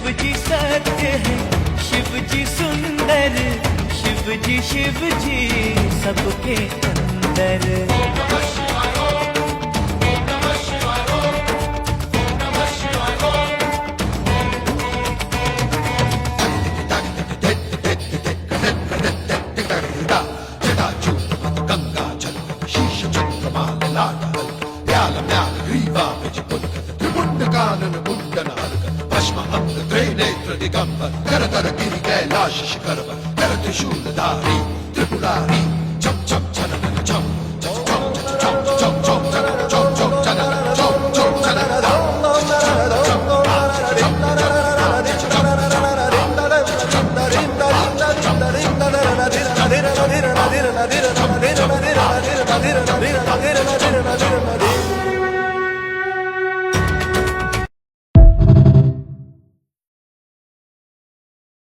शिवजी सत्य है, शिवजी सुंदर, शिवजी शिवजी सबके अंदर। दिगंबर करतर गिरि कैलाश शिखर कर त्रिशूलधारी त्रिपुरारी छम छम छलन